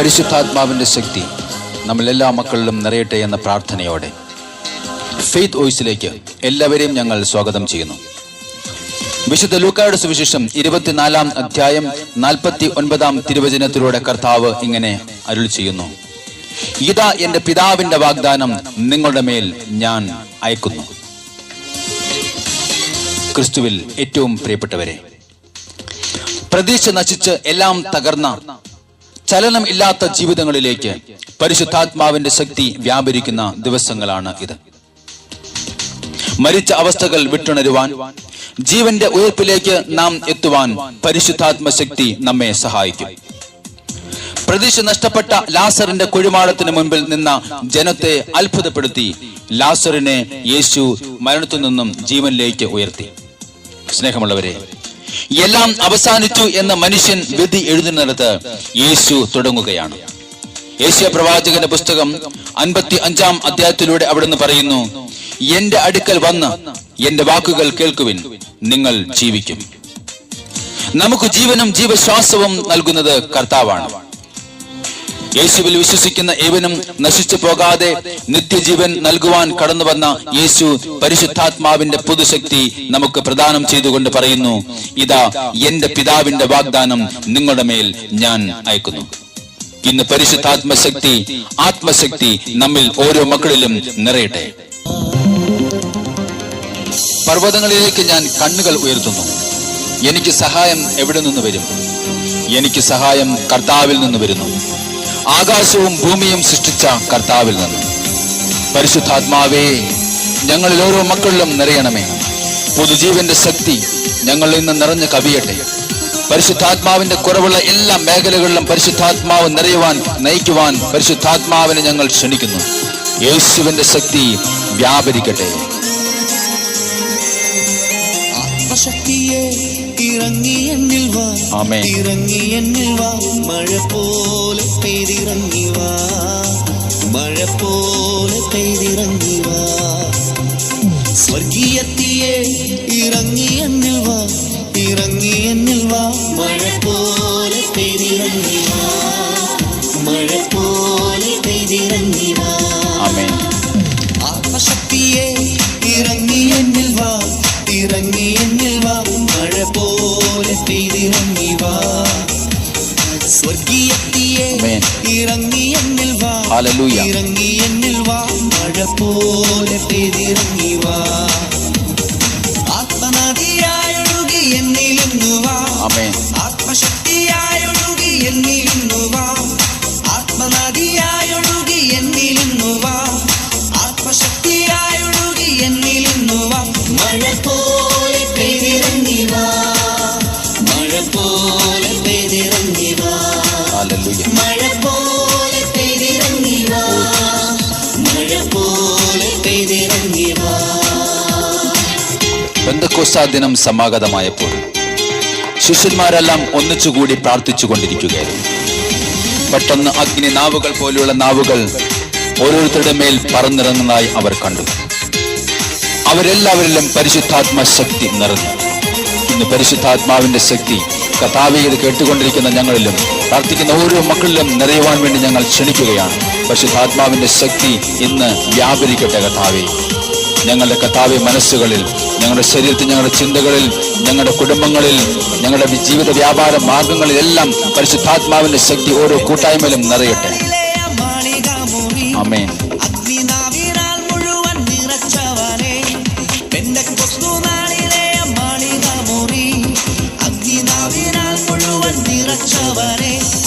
പരിശുദ്ധാത്മാവിൻ്റെ ശക്തി നമ്മളെല്ലാ മക്കളിലും നിറയട്ടെ എന്ന പ്രാർത്ഥനയോടെ ഫെയ്ത്ത് വോയിസിലേക്ക് എല്ലാവരെയും ഞങ്ങൾ സ്വാഗതം ചെയ്യുന്നു. വിശുദ്ധ ലൂക്കായുടെ സുവിശേഷം 24-ാം അധ്യായം 49-ാം തിരുവചനത്തിലൂടെ കർത്താവ് ഇങ്ങനെ അരുളി ചെയ്യുന്നു: ഇതാ എൻ്റെ പിതാവിൻ്റെ വാഗ്ദാനം നിങ്ങളുടെ മേൽ ഞാൻ അയക്കുന്നു. ക്രിസ്തുവിൽ ഏറ്റവും പ്രിയപ്പെട്ടവരെ, പ്രതീക്ഷ നശിച്ച് എല്ലാം തകർന്ന ചലനം ഇല്ലാത്ത ജീവിതങ്ങളിലേക്ക് പരിശുദ്ധാത്മാവിന്റെ ശക്തി വ്യാപരിക്കുന്ന ദിവസങ്ങളാണ് ഇത്. മരിച്ച അവസ്ഥകൾ വിട്ടുണരുവാൻ, ജീവന്റെ ഉയർപ്പിലേക്ക് നാം എത്തുവാൻ പരിശുദ്ധാത്മ ശക്തി നമ്മെ സഹായിക്കും. പ്രതീക്ഷ നഷ്ടപ്പെട്ട ലാസറിന്റെ കുഴിമാടത്തിന് മുൻപിൽ നിന്ന ജനത്തെ അത്ഭുതപ്പെടുത്തി ലാസറിനെ യേശു മരണത്തിൽ നിന്നും ജീവനിലേക്ക് ഉയർത്തി. സ്നേഹമുള്ളവരെ, എല്ലാം അവസാനിച്ചു എന്ന മനുഷ്യൻ വിധി എഴുതുന്നിടത്ത് യേശു തുടങ്ങുകയാണ്. യേശയ്യാ പ്രവാചകന്റെ പുസ്തകം 55-ാം അധ്യായത്തിലൂടെ അവിടുന്ന് പറയുന്നു: എന്റെ അടുക്കൽ വന്ന് എന്റെ വാക്കുകൾ കേൾക്കുവിൻ, നിങ്ങൾ ജീവിക്കും. നമുക്ക് ജീവനും ജീവശ്വാസവും നൽകുന്നത് കർത്താവാണ്. യേശുവിൽ വിശ്വസിക്കുന്ന ഏവനും നശിച്ചു പോകാതെ നിത്യജീവൻ നൽകുവാൻ കടന്നു വന്ന യേശു പരിശുദ്ധാത്മാവിന്റെ പുതുശക്തി നമുക്ക് പ്രദാനം ചെയ്തുകൊണ്ട് പറയുന്നു: ഇതാ എന്റെ പിതാവിന്റെ വാഗ്ദാനം നിങ്ങളുടെ മേൽ ഞാൻ അയക്കുന്നു. ഇന്ന് പരിശുദ്ധാത്മശക്തി, ആത്മശക്തി നമ്മിൽ ഓരോ മക്കളിലും നിറയട്ടെ. പർവ്വതങ്ങളിലേക്ക് ഞാൻ കണ്ണുകൾ ഉയർത്തുന്നു. എനിക്ക് സഹായം എവിടെ നിന്ന് വരും? എനിക്ക് സഹായം കർത്താവിൽ നിന്ന് വരുന്നു. ആകാശവും ഭൂമിയും സൃഷ്ടിച്ച കർത്താവിൽ നിന്ന്. പരിശുദ്ധാത്മാവേ, ഞങ്ങളിൽ ഓരോ മക്കളിലും നിറയണമേ. പുതുജീവന്റെ ശക്തി ഞങ്ങളിൽ നിന്ന് നിറഞ്ഞു കവിയട്ടെ. പരിശുദ്ധാത്മാവിന്റെ കുറവുള്ള എല്ലാ മേഖലകളിലും പരിശുദ്ധാത്മാവ് നിറയുവാൻ, നയിക്കുവാൻ പരിശുദ്ധാത്മാവിനെ ഞങ്ങൾ ക്ഷണിക്കുന്നു. യേശുവിന്റെ ശക്തി വ്യാപരിക്കട്ടെ. ആത്മശക്തിയെ ഇറങ്ങി എന്നിൽ വാ, ഇറങ്ങി എന്നിൽ വാ, മഴ പോലെ പെയ്തിറങ്ങി വാ, മഴ പോലെ പെയ്തിറങ്ങി വാ. സ്വർഗീയത്തിയെ ഇറങ്ങി എന്നിൽ വാ, ഇറങ്ങി എന്നിൽ വാ, മഴ പോലെ പെയ്തിറങ്ങി വാ, മഴ പോലെ പെയ്തിറങ്ങി വാ. ആത്മശക്തിയെ ഇറങ്ങി എന്നിൽ വാ, ഇറങ്ങി എന്നിൽ വാ, മഴ പോലെ പെയ്തിറങ്ങി വാ. സ്വർഗീയത്തിയെ ഇറങ്ങി എന്നിൽ വാ, ഇറങ്ങി എന്നിൽ വാ, മഴ പോലെ പെയ്തിറങ്ങി വാ. ആത്മനദിയായൊഴുകി എന്നിലിന്നു വാ, ആത്മശക്തിയായൊഴുകി എന്നിലിന്നു വാ, ആത്മനദിയായൊഴുകി എന്നിലിന്നു വാ, ആത്മശക്തിയായൊഴുകി എന്നിലിന്നു വാ. മഴ പോലെ പെയ്തിറങ്ങി വാ, മഴ പോലെ പെയ്തിറങ്ങി വാ, മഴ പോലെ പെയ്തിറങ്ങി വാ, മഴ പോലെ പെയ്തിറങ്ങി വാ. പെന്തക്കോസ്താ ദിനം സമാഗതമായപ്പോൾ ശിഷ്യന്മാരെല്ലാം ഒന്നിച്ചുകൂടി പ്രാർത്ഥിച്ചു കൊണ്ടിരിക്കുകയായിരുന്നു. പെട്ടെന്ന് അഗ്നി നാവുകൾ പോലെയുള്ള നാവുകൾ ഓരോരുത്തരുടെ മേൽ പറന്നിറങ്ങുന്നതായി അവർ കണ്ടു. അവരെല്ലാവരിലും പരിശുദ്ധാത്മ ശക്തി നിറഞ്ഞു. ഇന്ന് പരിശുദ്ധാത്മാവിന്റെ ശക്തി കർത്താവേ, ഇത് കേട്ടുകൊണ്ടിരിക്കുന്ന ഞങ്ങളിലും പ്രാർത്ഥിക്കുന്ന ഓരോ മക്കളിലും നിറയുവാൻ വേണ്ടി ഞങ്ങൾ ക്ഷണിക്കുകയാണ്. പരിശുദ്ധാത്മാവിന്റെ ശക്തി ഇന്ന് വ്യാപരിക്കട്ടെ കർത്താവേ. ഞങ്ങളുടെ കർത്താവേ, മനസ്സുകളിൽ, ഞങ്ങളുടെ ശരീരത്തിൽ, ഞങ്ങളുടെ ചിന്തകളിൽ, ഞങ്ങളുടെ കുടുംബങ്ങളിൽ, ഞങ്ങളുടെ ജീവിത വ്യാപാര മാർഗങ്ങളിൽ എല്ലാം പരിശുദ്ധാത്മാവിന്റെ ശക്തി ഓരോ കൂട്ടായ്മയിലും നിറയട്ടെ. ആമേൻ.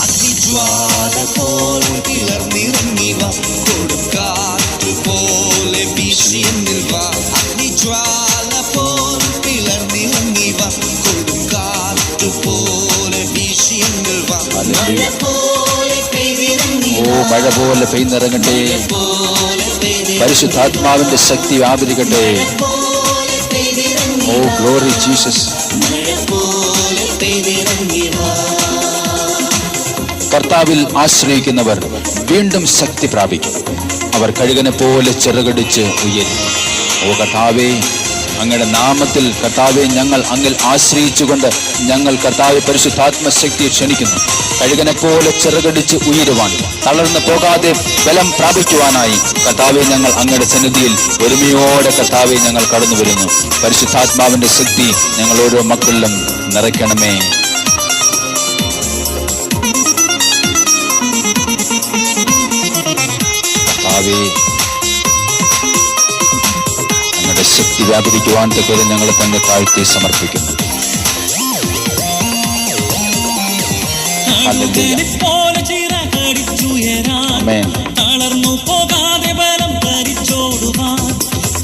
അഗ്നിജ്വാല പോലെ പിളർന്നിറങ്ങി വാ, കൊടുങ്കാറ്റ് പോലെ വീശി എന്നിൽ വാ, അഗ്നിജ്വാല പോലെ പിളർന്നിറങ്ങി വാ, കൊടുങ്കാറ്റ് പോലെ വീശി എന്നിൽ വാ. മഴ പോലെ പെയ്തിറങ്ങി വാ, മഴ പോലെ പെയ്തിറങ്ങട്ടെ. പരിശുദ്ധാത്മാവിന്റെ ശക്തി വ്യാപരിക്കട്ടെ. ഓ ഗ്ലോറി ജീസസ്. കർത്താവിൽ ആശ്രയിക്കുന്നവർ വീണ്ടും ശക്തി പ്രാപിക്കും. അവർ കഴുകനെ പോലെ ചിറകടിച്ച് ഉയരും. ഓ കർത്താവേ, അങ്ങയുടെ നാമത്തിൽ കർത്താവെ ഞങ്ങൾ അങ്ങിൽ ആശ്രയിച്ചുകൊണ്ട് ഞങ്ങൾ കർത്താവെ പരിശുദ്ധാത്മ ശക്തിയെ ക്ഷണിക്കുന്നു. കഴുകനെ പോലെ ചിറകടിച്ച് ഉയരുവാൻ, തളർന്നു പോകാതെ ബലം പ്രാപിക്കുവാനായി കർത്താവെ ഞങ്ങൾ അങ്ങയുടെ സന്നിധിയിൽ ഒരുമയോടെ കർത്താവെ ഞങ്ങൾ കടന്നു വരുന്നു. പരിശുദ്ധാത്മാവിന്റെ ശക്തി ഞങ്ങൾ ഓരോ മക്കളിലും നിറയ്ക്കണമേ. കർത്താവേ, അങ്ങയുടെ ശക്തി വ്യാപരിക്കുവാൻ തക്കവണ്ണം ഞങ്ങളെ തന്നെ താഴ്ത്തി സമർപ്പിക്കുന്നു. ആമേൻ. തളർന്നു പോകാതെ ബലം ധരിച്ചോടുവാൻ,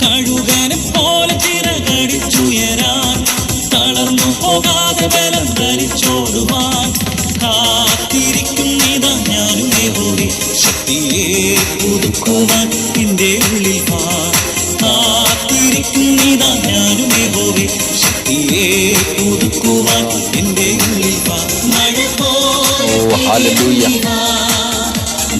കഴുകനെ പോലെ ചിറകടിച്ചുയരാൻ, തളർന്നു പോകാതെ ബലം ധരിച്ചോടുവാൻ, കാത്തിരിക്കുന്നിതാ ഞാനും യഹോവേ, ശക്തിയെ പുതുക്കുവാൻ എന്റെ ഉള്ളിൽ വാ. കാത്തിരിക്കുന്നിതാ ഞാനും യഹോവേ, ശക്തിയെ പുതുക്കുവാൻ എന്റെ ഉള്ളിൽ വാ. മഴ പോലെ ഹല്ലേലൂയ,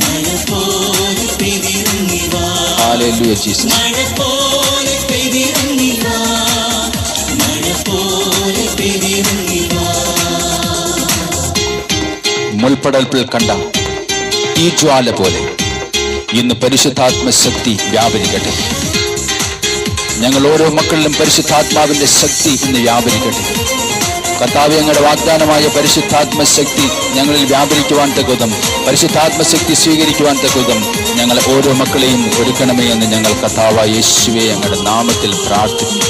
മഴ പോലെ പെയ്തിറങ്ങി വാ. Hallelujah Jesus. മഴ പോലെ പെയ്തിറങ്ങി വാ, മഴ പോലെ പെയ്തിറങ്ങി വാ. മുൾപ്പടൽപ്പിൽ കണ്ട ഈ ജ്വാല പോലെ ഇന്ന് പരിശുദ്ധാത്മ ശക്തി വ്യാപരിക്കട്ടെ. ഞങ്ങൾ ഓരോ മക്കളിലും പരിശുദ്ധാത്മാവിന്റെ ശക്തി ഇന്ന് വ്യാപരിക്കട്ടെ. കർത്താവേ, ഞങ്ങളുടെ വാഗ്ദാനമായ പരിശുദ്ധാത്മ ശക്തി ഞങ്ങളിൽ വ്യാപരിക്കുവാൻ തക്കതും പരിശുദ്ധാത്മ ശക്തി സ്വീകരിക്കുവാൻ തക്കതും ഞങ്ങളെ ഓരോ മക്കളെയും ഒരുക്കണമേ എന്ന് ഞങ്ങൾ കർത്താവായ യേശുവേ ഞങ്ങളുടെ നാമത്തിൽ പ്രാർത്ഥിക്കുന്നു.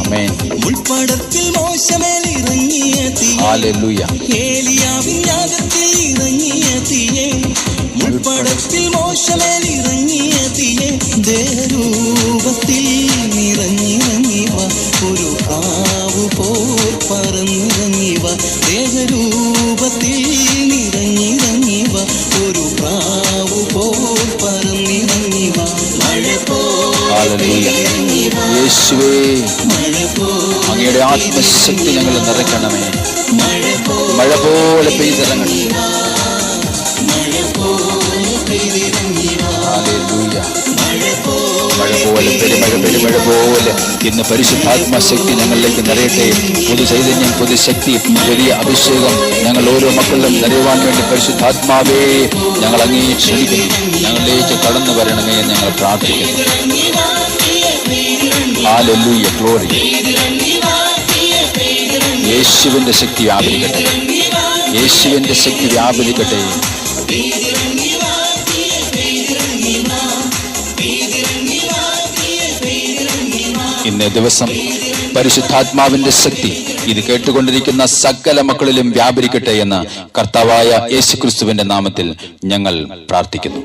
ആമേൻ. ഉൾപ്പടത്തിൽ മോശമേൽ ഇറങ്ങിയ തീയേ, ഹല്ലേലൂയ. ഏലിയാവിൻ യാഗത്തിൽ ഇറങ്ങിയ തീയേ, ഉൾപ്പടത്തിൽ മോശമേൽ ഇറങ്ങിയ തീയേ, ദേഹരൂപത്തിൽ നിറഞ്ഞിറങ്ങി വാ, ഒരു കാവ് പോൽ പറന്നിറങ്ങി വാ, ദേഹരൂപത്തിൽ നിറഞ്ഞിറങ്ങി വാ, ഒരു പ്രാവ് പോൽ പറന്നിറങ്ങി വാ. മഴ പോലെ ഇറങ്ങി വാ, യേശുവേ, മഴ പോലെ അങ്ങയുടെ ആത്മശക്തി ഞങ്ങൾ നിറയ്ക്കണമേ. മഴ മഴ പോലെ പെയ്തിറങ്ങണമേ. ഹല്ലേലൂയ. മഴ പോലെ പെരുമഴ പോലെ ഇന്ന് പരിശുദ്ധാത്മ ശക്തി ഞങ്ങളിലേക്ക് നിറയട്ടെ. പുതു ചൈതന്യം, പുതു ശക്തി, വലിയ അഭിഷേകം ഞങ്ങൾ ഓരോ മക്കളിലും നിറയുവാൻ വേണ്ടി പരിശുദ്ധാത്മാവേ ഞങ്ങൾ അങ്ങേ ക്ഷണിക്കുന്നു. ഞങ്ങളിലേക്ക് കടന്നു വരണമേ എന്ന് ഞങ്ങൾ പ്രാർത്ഥിക്കുന്നു. Hallelujah, glory. യേശുവിന്റെ ശക്തി വ്യാപരിക്കട്ടെ. യേശുവിന്റെ ശക്തി വ്യാപരിക്കട്ടെ. ഇന്നേ ദിവസം പരിശുദ്ധാത്മാവിന്റെ ശക്തി ഇത് കേട്ടുകൊണ്ടിരിക്കുന്ന സകല മക്കളിലും വ്യാപരിക്കട്ടെ എന്ന് കർത്താവായ യേശുക്രിസ്തുവിന്റെ നാമത്തിൽ ഞങ്ങൾ പ്രാർത്ഥിക്കുന്നു.